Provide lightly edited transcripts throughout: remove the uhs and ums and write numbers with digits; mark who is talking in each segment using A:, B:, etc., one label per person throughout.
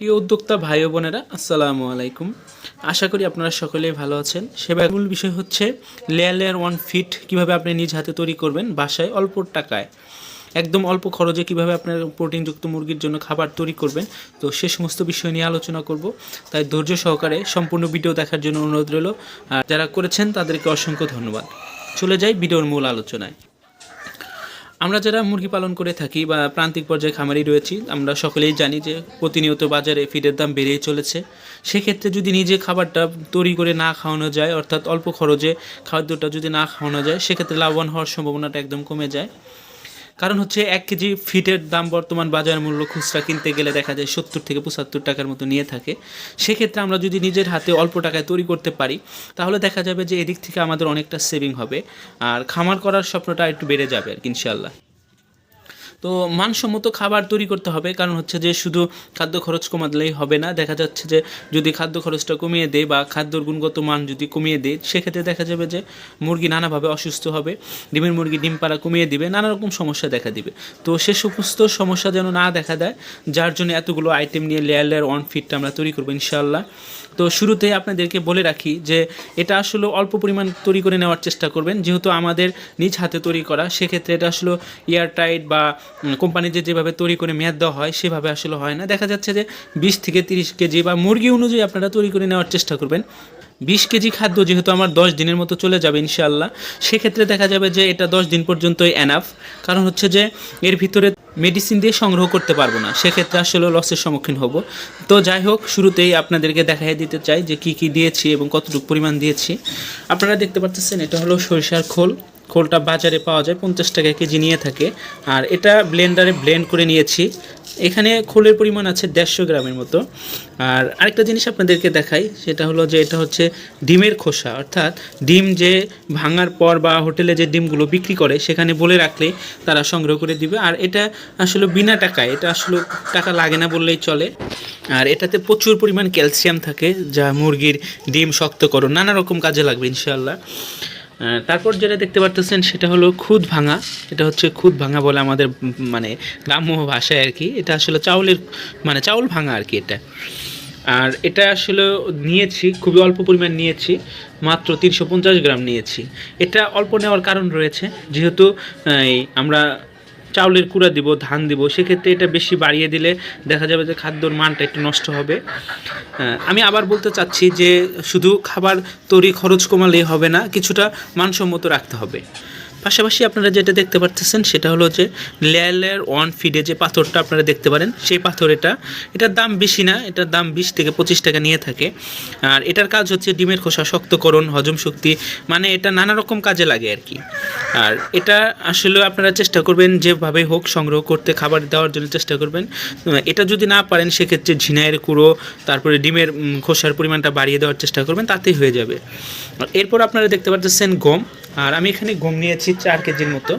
A: প্রিয় উদ্যোক্তা ভাই ও বোনেরা, আসসালামু আলাইকুম। আশা করি আপনারা সকলেই ভালো আছেন। সেবার মূল বিষয় হচ্ছে লেয়ার 1 ফিট কীভাবে আপনি নিজ হাতে তৈরি করবেন বাসায় অল্প টাকায়, একদম অল্প খরচে কীভাবে আপনার প্রোটিনযুক্ত মুরগির জন্য খাবার তৈরি করবেন। তো সে সমস্ত বিষয় নিয়ে আলোচনা করব, তাই ধৈর্য সহকারে সম্পূর্ণ ভিডিও দেখার জন্য অনুরোধ রইল। আর যারা করেছেন তাদেরকে অসংখ্য ধন্যবাদ। চলে যাই ভিডিওর মূল আলোচনায়। আমরা যারা মুরগি পালন করে থাকি বা প্রান্তিক পর্যায়ে খামারি রয়েছি, আমরা সকলেই জানি যে প্রতিনিয়ত বাজারে ফিডের দাম বেড়েই চলেছে। সেক্ষেত্রে যদি নিজে খাবারটা তৈরি করে না খাওয়ানো যায়, অর্থাৎ অল্প খরচে খাদ্যটা যদি না খাওয়ানো যায়, সেক্ষেত্রে লাভবান হওয়ার সম্ভাবনাটা একদম কমে যায়। কারণ হচ্ছে 1 কেজি ফিটের দাম বর্তমান বাজার মূল্য খুচরা কিনতে গেলে দেখা যায় 70 থেকে 75 টাকার মতো নিয়ে থাকে। সেক্ষেত্রে আমরা যদি নিজের হাতে অল্প টাকায় তৈরি করতে পারি, তাহলে দেখা যাবে যে এদিক থেকে আমাদের অনেকটা সেভিং হবে, আর খামার করার স্বপ্নটা একটু বেড়ে যাবে আর কি ইনশাআল্লাহ। তো মানসম্মত খাবার তৈরি করতে হবে, কারণ হচ্ছে যে শুধু খাদ্য খরচ কমালেই হবে না। দেখা যাচ্ছে যে যদি খাদ্য খরচটা কমিয়ে দেয় বা খাদ্যর গুণগত মান যদি কমিয়ে দেয়, সেক্ষেত্রে দেখা যাবে যে মুরগি নানাভাবে অসুস্থ হবে, ডিমের মুরগি ডিম পাড়া কমিয়ে দিবে, নানা রকম সমস্যা দেখা দিবে। তো সে সমস্ত সমস্যা যেন না দেখা দেয়, যার জন্য এতগুলো আইটেম নিয়ে লেয়ার 1 ফিটটা আমরা তৈরি করবো ইনশাআল্লাহ। তো শুরুতে আপনাদেরকে বলে রাখি যে এটা আসলে অল্প পরিমাণ তৈরি করে নেওয়ার চেষ্টা করবেন, যেহেতু আমাদের নিজ হাতে তৈরি করা। সেক্ষেত্রে এটা আসলে এয়ারটাইট বা কোম্পানিতে যেভাবে তৈরি করে মেয়াদ দেওয়া হয় সেভাবে আসলে হয় না। দেখা যাচ্ছে যে 20 থেকে 30 কেজি বা মুরগি অনুযায়ী আপনারা তৈরি করে নেওয়ার চেষ্টা করবেন। 20 কেজি খাদ্য যেহেতু আমার 10 দিনের মতো চলে যাবে ইনশাআল্লাহ, সেক্ষেত্রে দেখা যাবে যে এটা 10 দিন পর্যন্তই এনাফ। কারণ হচ্ছে যে এর ভিতরে মেডিসিন দিয়ে সংগ্রহ করতে পারবো না, সেক্ষেত্রে আসলে লসের সম্মুখীন হব। তো যাই হোক, শুরুতেই আপনাদেরকে দেখাই দিতে চাই যে কী কী দিয়েছি এবং কতটুকু পরিমাণ দিয়েছি। আপনারা দেখতে পাচ্ছেন এটা হলো সরিষার খোল। খোলটা বাজারে পাওয়া যায় 50 টাকা কেজি নিয়ে থাকে, আর এটা ব্লেন্ডারে ব্লেন্ড করে নিয়েছি। এখানে খোলের পরিমাণ আছে 150 গ্রামের মতো। আর আরেকটা জিনিস আপনাদেরকে দেখাই, সেটা হলো যে এটা হচ্ছে ডিমের খোসা, অর্থাৎ ডিম যে ভাঙার পর বা হোটেলে যে ডিমগুলো বিক্রি করে সেখানে বলে রাখলে তারা সংগ্রহ করে দিবে। আর এটা আসলে বিনা টাকায়, এটা আসলে টাকা লাগে না বললেই চলে। আর এটাতে প্রচুর পরিমাণ ক্যালসিয়াম থাকে, যা মুরগির ডিম শক্তকরণ নানা রকম কাজে লাগবে ইনশাআল্লাহ। তারপর যেটা দেখতে পারতেছেন সেটা হলো খুদ ভাঙা। এটা হচ্ছে খুদ ভাঙা বলে আমাদের মানে গ্রাম্য ভাষায় আর কি। এটা আসলে চাউলের চাউল ভাঙা আর কি এটা। আর এটা আসলে নিয়েছি খুবই অল্প পরিমাণ নিয়েছি, মাত্র 350 গ্রাম নিয়েছি। এটা অল্প নেওয়ার কারণ রয়েছে, যেহেতু আমরা চাউলের কুড়া দিব, ধান দিব, সেক্ষেত্রে এটা বেশি বাড়িয়ে দিলে দেখা যাবে যে খাদ্যর মানটা একটু নষ্ট হবে। আমি আবার বলতে চাচ্ছি যে শুধু খাবার তৈরি খরচ কমালেই হবে না, কিছুটা মানসম্মত রাখতে হবে। পাশাপাশি আপনারা যেটা দেখতে পাচ্ছেন সেটা হলো যে লেয়ার 1 ফিটে যে পাথরটা আপনারা দেখতে পারেন, সেই পাথর এটার দাম বেশি না, এটার দাম 20 থেকে 25 টাকা নিয়ে থাকে। আর এটার কাজ হচ্ছে ডিমের খোসা শক্তকরণ, হজম শক্তি, এটা নানা রকম কাজে লাগে আর কি। আর এটা আসলে আপনারা চেষ্টা করবেন যেভাবে হোক সংগ্রহ করতে, খাবার দেওয়ার জন্য চেষ্টা করবেন। এটা যদি না পারেন সেক্ষেত্রে ঝিনাইয়ের কুড়ো, তারপরে ডিমের খোসার পরিমাণটা বাড়িয়ে দেওয়ার চেষ্টা করবেন, তাতেই হয়ে যাবে। আর এরপর আপনারা দেখতে পাচ্ছেন গম। আর আমি এখানে গম নিয়েছি 4 কেজির মতো,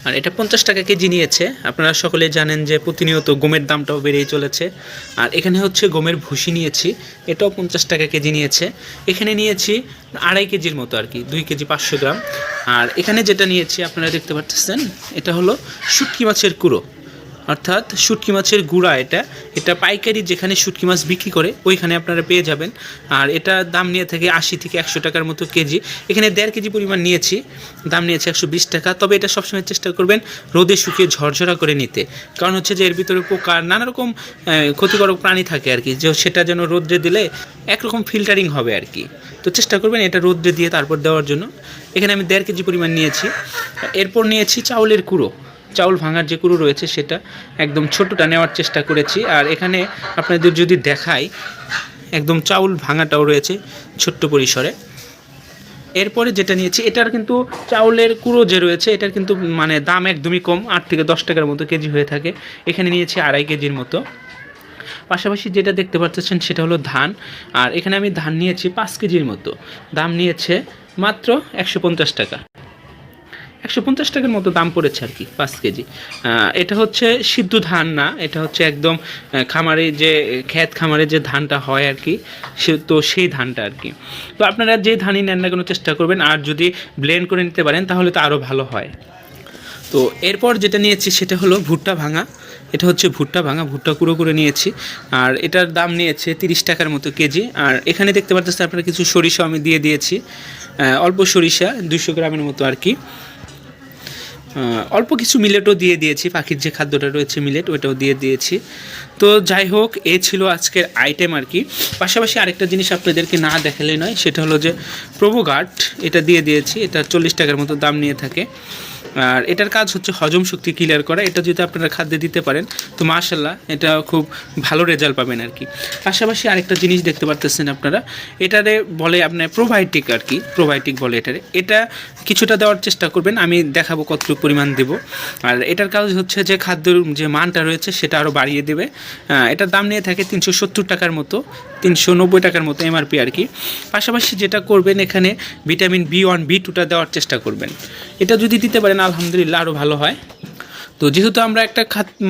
A: আর এটা 50 টাকা কেজি নিয়েছে। আপনারা সকলেই জানেন যে প্রতিনিয়ত গমের দামটাও বেড়েই চলেছে। আর এখানে হচ্ছে গমের ভুসি নিয়েছি, এটাও 50 টাকা কেজি নিয়েছে। এখানে নিয়েছি 2.5 কেজির মতো আর কি, 2 কেজি 500 গ্রাম। আর এখানে যেটা নিয়েছি আপনারা দেখতে পাচ্ছেন এটা হলো শুটকি মাছের কুড়ো, অর্থাৎ শুটকি মাছের গুঁড়া। এটা পাইকারি যেখানে শুটকি মাছ বিক্রি করে ওইখানে আপনারা পেয়ে যাবেন। আর এটা দাম নিয়ে থাকে 80 থেকে 100 টাকার মতো কেজি। এখানে 1.5 কেজি পরিমাণ নিয়েছি, দাম নিয়েছে 120 টাকা। তবে এটা সবসময় চেষ্টা করবেন রোদে শুকিয়ে ঝরঝরা করে নিতে, কারণ হচ্ছে যে এর ভিতরে পোকা নানা রকম ক্ষতিকারক প্রাণী থাকে আর কি, যে সেটা যেন রোদ্রে দিলে একরকম ফিল্টারিং হবে আর কি। তো চেষ্টা করবেন এটা রোদ্রে দিয়ে তারপর দেওয়ার জন্য। এখানে আমি 1.5 কেজি পরিমাণ নিয়েছি। এরপর নিয়েছি চাউলের কুড়ো, চাউল ভাঙার যে কুড়ো রয়েছে সেটা একদম ছোটোটা নেওয়ার চেষ্টা করেছি। আর এখানে আপনাদের যদি দেখাই, একদম চাউল ভাঙাটাও রয়েছে ছোট্ট পরিসরে। এরপরে যেটা নিয়েছি, এটার কিন্তু চাউলের কুড়ো যে রয়েছে এটার কিন্তু দাম একদমই কম, 8 থেকে 10 টাকার মতো কেজি হয়ে থাকে। এখানে নিয়েছি 2.5 কেজির মতো। পাশাপাশি যেটা দেখতে পাচ্ছেন সেটা হলো ধান। আর এখানে আমি ধান নিয়েছি 5 কেজির মতো, দাম নিয়েছে মাত্র 150 টাকা। 150 টাকার মতো দাম পড়েছে আর কি 5 কেজি। এটা হচ্ছে সিদ্ধ ধান না, এটা হচ্ছে একদম খামারে যে খামারে যে ধানটা হয় আর কি, তো সেই ধানটা আর কি। তো আপনারা যে ধানই নেন না কোনো চেষ্টা করবেন, আর যদি ব্লেন্ড করে নিতে পারেন তাহলে তো আরও ভালো হয়। তো এরপর যেটা নিয়েছি সেটা হলো ভুট্টা ভাঙা। এটা হচ্ছে ভুট্টা ভাঙা, ভুট্টা কুড়ো করে নিয়েছি। আর এটার দাম নিয়েছে 30 টাকার মতো কেজি। আর এখানে দেখতে পাচ্ছেন আপনারা কিছু সরিষা আমি দিয়ে দিয়েছি, অল্প সরিষা 200 গ্রামের মতো আর কি। অল্প কিছু মিলেটও দিয়ে দিয়েছি, পাখির যে খাদ্যটা রয়েছে মিলেট ওইটাও দিয়ে দিয়েছি। তো যাই হোক, এ ছিল আজকের আইটেম আর কি। পাশাপাশি আরেকটা জিনিস আপনাদেরকে না দেখালে নয়, সেটা হলো যে প্রোভো গার্ড, এটা দিয়ে দিয়েছি। এটা 40 টাকার মতো দাম নিয়ে থাকে। আর এটার কাজ হচ্ছে হজম শক্তি ক্লিয়ার করা। এটা যদি আপনারা খাদ্যে দিতে পারেন তো মাশাআল্লাহ এটা খুব ভালো রেজাল্ট পাবেন আর কি। পাশাপাশি আরেকটা জিনিস দেখতে পাচ্ছেন আপনারা, এটারে বলে আপনার প্রোবায়োটিক আর কি, প্রোবায়োটিক বলে এটারে। এটা কিছুটা দেওয়ার চেষ্টা করবেন, আমি দেখাবো কতটুকু পরিমাণ দেব। আর এটার কাজ হচ্ছে যে খাদ্যের যে মানটা রয়েছে সেটা আরও বাড়িয়ে দেবে। এটার দাম নিয়ে থাকে 370 টাকার মতো, 390 টাকার মতো এমআরপি আর কি। পাশাপাশি যেটা করবেন, এখানে ভিটামিন B1 B2টা দেওয়ার চেষ্টা করবেন। এটা যদি দিতে পারেন আলহামদুলিল্লাহ আরও ভালো হয়। তো যেহেতু আমরা একটা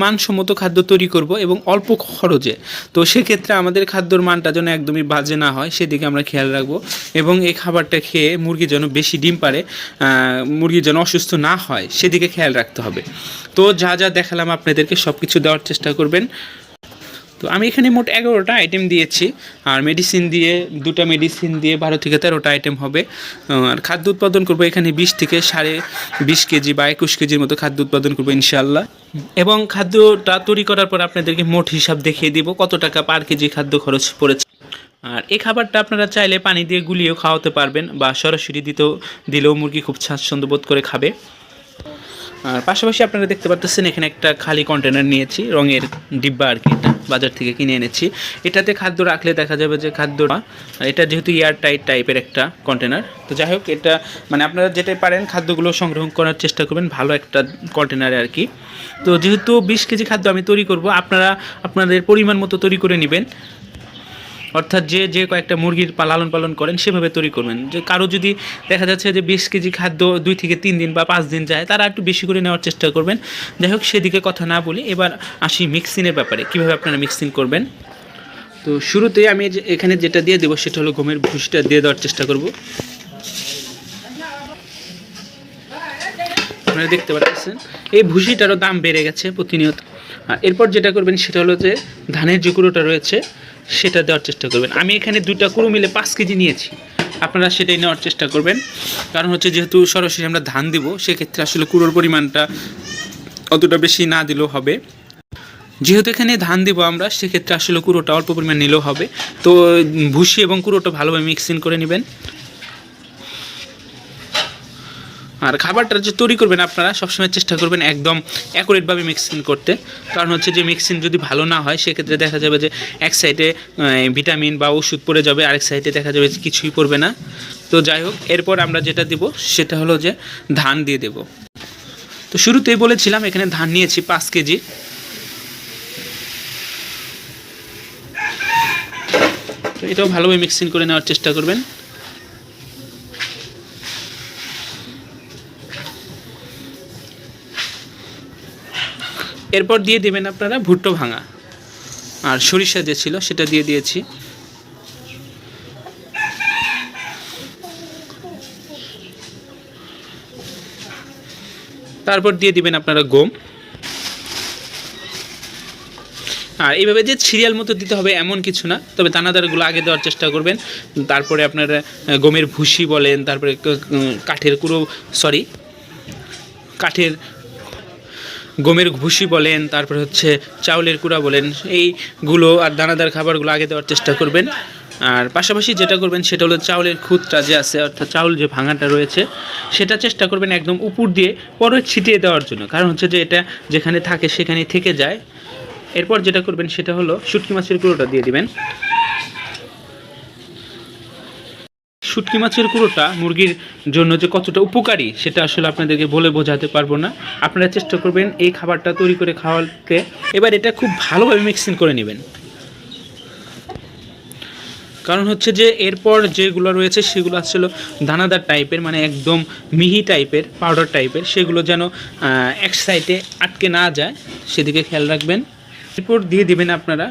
A: মানসম্মত খাদ্য তৈরি করব এবং অল্প খরচে, তো সেক্ষেত্রে আমাদের খাদ্যর মানটা যেন একদমই বাজে না হয় সেদিকে আমরা খেয়াল রাখবো। এবং এই খাবারটা খেয়ে মুরগি যেন বেশি ডিম পারে, মুরগি যেন অসুস্থ না হয় সেদিকে খেয়াল রাখতে হবে। তো যা যা দেখালাম আপনাদেরকে সব কিছু দেওয়ার চেষ্টা করবেন। তো আমি এখানে মোট 11টা আইটেম দিয়েছি। আর মেডিসিন দিয়ে, 2টা মেডিসিন দিয়ে 12 থেকে 13টা আইটেম হবে। আর খাদ্য উৎপাদন করবো এখানে 20 থেকে 20.5 কেজি বা 21 কেজির মতো খাদ্য উৎপাদন করবো ইনশাআল্লাহ। এবং খাদ্যটা তৈরি করার পর আপনাদেরকে মোট হিসাব দেখিয়ে দিব কত টাকা পার কেজি খাদ্য খরচ পড়েছে। আর এই খাবারটা আপনারা চাইলে পানি দিয়ে গুলিয়েও খাওয়াতে পারবেন বা সরাসরি দিলেও মুরগি খুব স্বাচ্ছন্দ্য বোধ করে খাবে। আর পাশাপাশি আপনারা দেখতে পাচ্ছেন এখানে একটা খালি কন্টেনার নিয়েছি, রঙের ডিব্বা আর কি, এটা বাজার থেকে কিনে এনেছি। এটাতে খাদ্য রাখলে দেখা যাবে যে খাদ্যটা, এটা যেহেতু এয়ার টাইট টাইপের একটা কন্টেনার, তো যাই হোক এটা মানে আপনারা যেটাই পারেন খাদ্যগুলো সংগ্রহ করার চেষ্টা করবেন ভালো একটা কন্টেনারে আর কি। তো যেহেতু 20 কেজি খাদ্য আমি তৈরি করব, আপনারা আপনাদের পরিমাণ মতো তৈরি করে নেবেন। অর্থাৎ যে কয়েকটা মুরগির লালন পালন করেন সেভাবে তৈরি করবেন। যে কারো যদি দেখা যাচ্ছে যে 20 কেজি খাদ্য 2 থেকে 3 দিন বা 5 দিন যায়, তারা একটু বেশি করে নেওয়ার চেষ্টা করবেন। যাই হোক, সেদিকে কথা না বলি, এবার আসি মিক্সিংয়ের ব্যাপারে, কীভাবে আপনারা মিক্সিং করবেন। তো শুরুতেই আমি এখানে যেটা দিয়ে দেবো সেটা হলো গমের ভুসিটা দিয়ে দেওয়ার চেষ্টা করব। আপনারা দেখতে পাচ্ছেন এই ভুসিটারও দাম বেড়ে গেছে প্রতিনিয়ত। আর এরপর যেটা করবেন সেটা হলো যে ধানের যে কুড়োটা রয়েছে সেটা দেওয়ার চেষ্টা করবেন। আমি এখানে 2টা কুড়ো মিলে 5 কেজি নিয়েছি, আপনারা সেটাই নেওয়ার চেষ্টা করবেন। কারণ হচ্ছে যেহেতু সরাসরি আমরা ধান দিব, সেক্ষেত্রে আসলে কুড়োর পরিমাণটা অতটা বেশি না দিলেও হবে। যেহেতু এখানে ধান দিব আমরা, সেক্ষেত্রে আসলে কুড়োটা অল্প পরিমাণ নিলেও হবে। তো ভুসি এবং কুড়োটা ভালোভাবে মিক্সিং করে নেবেন। আর খাবারটা যে তৈরি করবেন আপনারা সবসময় চেষ্টা করবেন একদম অ্যাকুরেটভাবে মিক্সিং করতে। কারণ হচ্ছে যে মিক্সিং যদি ভালো না হয় সেক্ষেত্রে দেখা যাবে যে এক সাইডে ভিটামিন বা ওষুধ পড়ে যাবে, আরেক সাইডে দেখা যাবে যে কিছুই পড়বে না। তো যাই হোক, এরপর আমরা যেটা দেব সেটা হলো যে ধান দিয়ে দেব। তো শুরুতেই বলেছিলাম এখানে ধান নিয়েছি 5 কেজি। তো এটাও ভালোভাবে মিক্সিং করে নেওয়ার চেষ্টা করবেন। এরপর দিয়ে দেবেন আপনারা ভুট্টো ভাঙা, আর সরিষা যে ছিল সেটা দিয়ে দিয়েছি। তারপর দিয়ে দিবেন আপনারা গম। আর এইভাবে যে সিরিয়াল মতো দিতে হবে এমন কিছু না, তবে দানাদারগুলো আগে দেওয়ার চেষ্টা করবেন। তারপরে আপনারা গমের ভুসি বলেন, তারপরে কাঠের গমের ভুসি বলেন, তারপরে হচ্ছে চাউলের কুড়া বলেন, এইগুলো আর দানাদার খাবারগুলো আগে দেওয়ার চেষ্টা করবেন। আর পাশাপাশি যেটা করবেন সেটা হলো চাউলের খুদটা যে আছে, অর্থাৎ চাউল যে ভাঙাটা রয়েছে সেটা চেষ্টা করবেন একদম উপর দিয়ে পরে ছিটিয়ে দেওয়ার জন্য। কারণ হচ্ছে যে এটা যেখানে থাকে সেখানে থেকে যায়। এরপর যেটা করবেন সেটা হলো শুটকি মাছের কুড়োটা দিয়ে দিবেন। শুটকি মাছের কুড়োটা মুরগির জন্য যে কতটা উপকারী সেটা আসলে আপনাদেরকে বলে বোঝাতে পারবো না। আপনারা চেষ্টা করবেন এই খাবারটা তৈরি করে খাওয়াতে। এবার এটা খুব ভালোভাবে মিক্সিং করে নেবেন। কারণ হচ্ছে যে এরপর যেগুলো রয়েছে সেগুলো আসলে দানাদার টাইপের, মানে একদম মিহি টাইপের, পাউডার টাইপের, সেগুলো যেন এক সাইডে আটকে না যায় সেদিকে খেয়াল রাখবেন। এরপর দিয়ে দিবেন আপনারা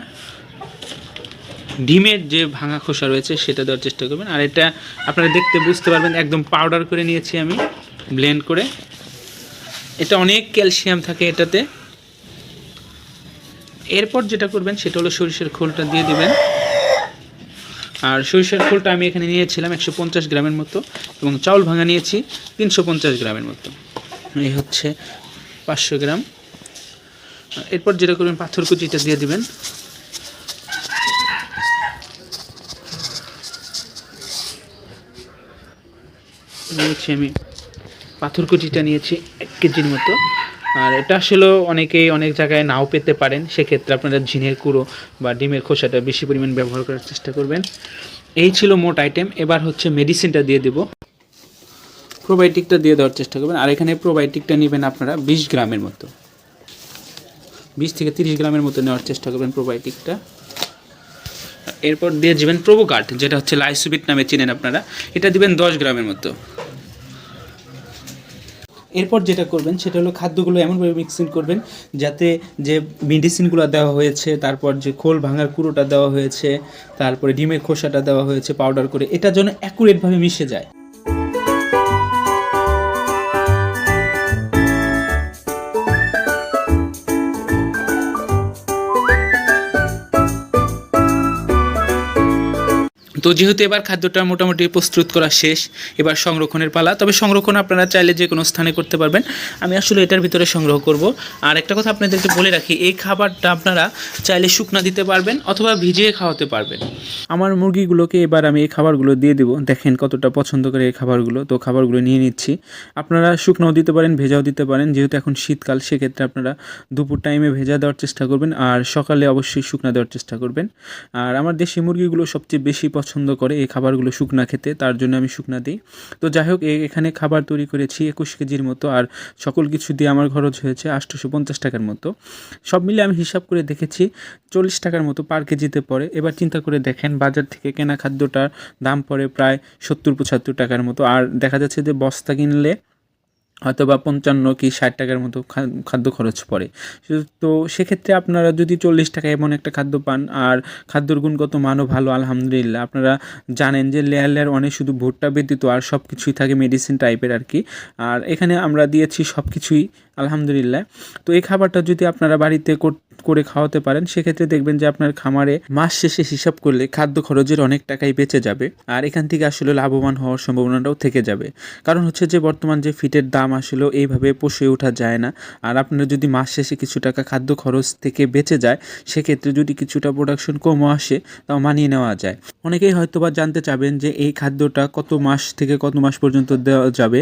A: ডিমের যে ভাঙা খোসা রয়েছে সেটা দেওয়ার চেষ্টা করবেন। আর এটা আপনারা দেখতে বুঝতে পারবেন একদম পাউডার করে নিয়েছি আমি, ব্লেন্ড করে। এটা অনেক ক্যালসিয়াম থাকে এটাতে। এরপর যেটা করবেন সেটা হলো সরিষার খোলটা দিয়ে দিবেন। আর সরিষার খোলটা আমি এখানে নিয়েছিলাম 150 গ্রামের মতো, এবং চাউল ভাঙা নিয়েছি 350 গ্রামের মতো। এই হচ্ছে 500 গ্রাম। এরপর যেটা করবেন পাথর কুচিটা দিয়ে দিবেন। নিয়েছি আমি পাথর কুচিটা নিয়েছি 1 কেজির মতো। আর এটা আসলে অনেকেই অনেক জায়গায় নাও পেতে পারেন, সেক্ষেত্রে আপনারা ঝিনের কুড়ো বা ডিমের খোসাটা বেশি পরিমাণ ব্যবহার করার চেষ্টা করবেন। এই ছিল মোট আইটেম। এবার হচ্ছে মেডিসিনটা দিয়ে দেব। প্রোবায়োটিকটা দিয়ে দেওয়ার চেষ্টা করবেন। আর এখানে প্রোবায়োটিকটা নেবেন আপনারা 20 গ্রামের মতো, 20 থেকে 30 গ্রামের মতো নেওয়ার চেষ্টা করবেন প্রোবায়োটিকটা। এরপর দিয়ে দিবেন প্রোবোগার্ড, যেটা হচ্ছে লাইসোবিট নামে চিনেন আপনারা, এটা দিবেন 10 গ্রামের মতো। এরপর যেটা করবেন সেটা হলো খাদ্যগুলো এমনভাবে মিক্সিং করবেন যাতে যে মেডিসিনগুলো দেওয়া হয়েছে, তারপর যে খোল ভাঙার কুড়োটা দেওয়া হয়েছে, তারপরে ডিমের খোসাটা দেওয়া হয়েছে পাউডার করে, এটা যেন অ্যাকুরেটভাবে মিশে যায়। তো যেহেতু এবার খাদ্যটা মোটামুটি প্রস্তুত করা শেষ, এবার সংরক্ষণের পালা। তবে সংরক্ষণ আপনারা চাইলে যে কোনো স্থানে করতে পারবেন, আমি আসলে এটার ভিতরে সংগ্রহ করব। আর একটা কথা আপনাদেরকে বলে রাখি, এই খাবারটা আপনারা চাইলে শুকনা দিতে পারবেন অথবা ভিজিয়ে খাওয়াতে পারবেন। আমার মুরগিগুলোকে এবার আমি এই খাবারগুলো দিয়ে দেবো। দেখেন কতটা পছন্দ করে এই খাবারগুলো। তো খাবারগুলো নিয়ে নিচ্ছি। আপনারা শুকনাও দিতে পারেন, ভেজাও দিতে পারেন। যেহেতু এখন শীতকাল, সেক্ষেত্রে আপনারা দুপুর টাইমে ভেজা দেওয়ার চেষ্টা করবেন, আর সকালে অবশ্যই শুকনা দেওয়ার চেষ্টা করবেন। আর আমার দেশি মুরগিগুলো সবচেয়ে বেশি পছন্দ করে এই খাবারগুলো শুকনা খেতে, তার জন্য আমি শুকনা দিই। তো যাই হোক, এখানে খাবার তৈরি করেছি 21 কেজির মতো, আর সকল কিছু দিয়ে আমার খরচ হয়েছে 850 টাকার মতো। সব মিলে আমি হিসাব করে দেখেছি 40 টাকার মতো পার কেজিতে পড়ে। এবার চিন্তা করে দেখেন, বাজার থেকে কেনা খাদ্যটার দাম পড়ে প্রায় 70-75 টাকার মতো, আর দেখা যাচ্ছে যে বস্তা কিনলে হয়তো বা 55 কি 60 টাকার মতো খাদ্য খরচ পড়ে। তো সেক্ষেত্রে আপনারা যদি 40 টাকায় এমন একটা খাদ্য পান, আর খাদ্যর গুণগত মানও ভালো, আলহামদুলিল্লাহ। আপনারা জানেন যে লেয়ার অনেক শুধু ভুট্টা ব্যতীত আর সব কিছুই থাকে মেডিসিন টাইপের আর কি। আর এখানে আমরা দিয়েছি সব কিছুই, আলহামদুলিল্লাহ। তো এই খাবারটা যদি আপনারা বাড়িতে করে খাওয়াতে পারেন, সেক্ষেত্রে দেখবেন যে আপনার খামারে মাস শেষে হিসাব করলে খাদ্য খরচের অনেক টাকাই বেঁচে যাবে, আর এখান থেকে আসলে লাভবান হওয়ার সম্ভাবনাটাও থেকে যাবে। কারণ হচ্ছে যে বর্তমান যে ফিটের দাম আসলে এইভাবে পুষিয়ে ওঠা যায় না। আর আপনার যদি মাস শেষে কিছু টাকা খাদ্য খরচ থেকে বেঁচে যায়, সেক্ষেত্রে যদি কিছুটা প্রোডাকশন কমও আসে, তাও মানিয়ে নেওয়া যায়। অনেকেই হয়তো বা জানতে চাবেন যে এই খাদ্যটা কত মাস থেকে কত মাস পর্যন্ত দেওয়া যাবে।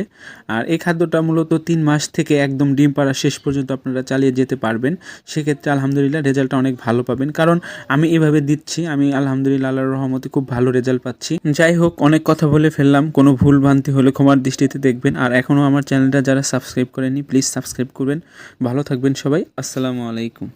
A: আর এই খাদ্যটা মূলত 3 মাস থেকে একদম ডিম পাড়া শেষ পর্যন্ত আপনারা চালিয়ে যেতে পারবেন। সেক্ষেত্রে আলহামদুলিল্লাহ রেজাল্টটা অনেক ভালো পাবেন, কারণ আমি এভাবে দিচ্ছি, আমি আলহামদুলিল্লাহ আল্লাহর রহমতে খুব ভালো রেজাল্ট পাচ্ছি। যাই হোক, অনেক কথা বলে ফেললাম, কোনো ভুল ভ্রান্তি হলে ক্ষমার দৃষ্টিতে দেখবেন। আর এখনও আমার চ্যানেলটা যারা সাবস্ক্রাইব করেনি, প্লিজ সাবস্ক্রাইব করবেন। ভালো থাকবেন সবাই। আসসালামু আলাইকুম।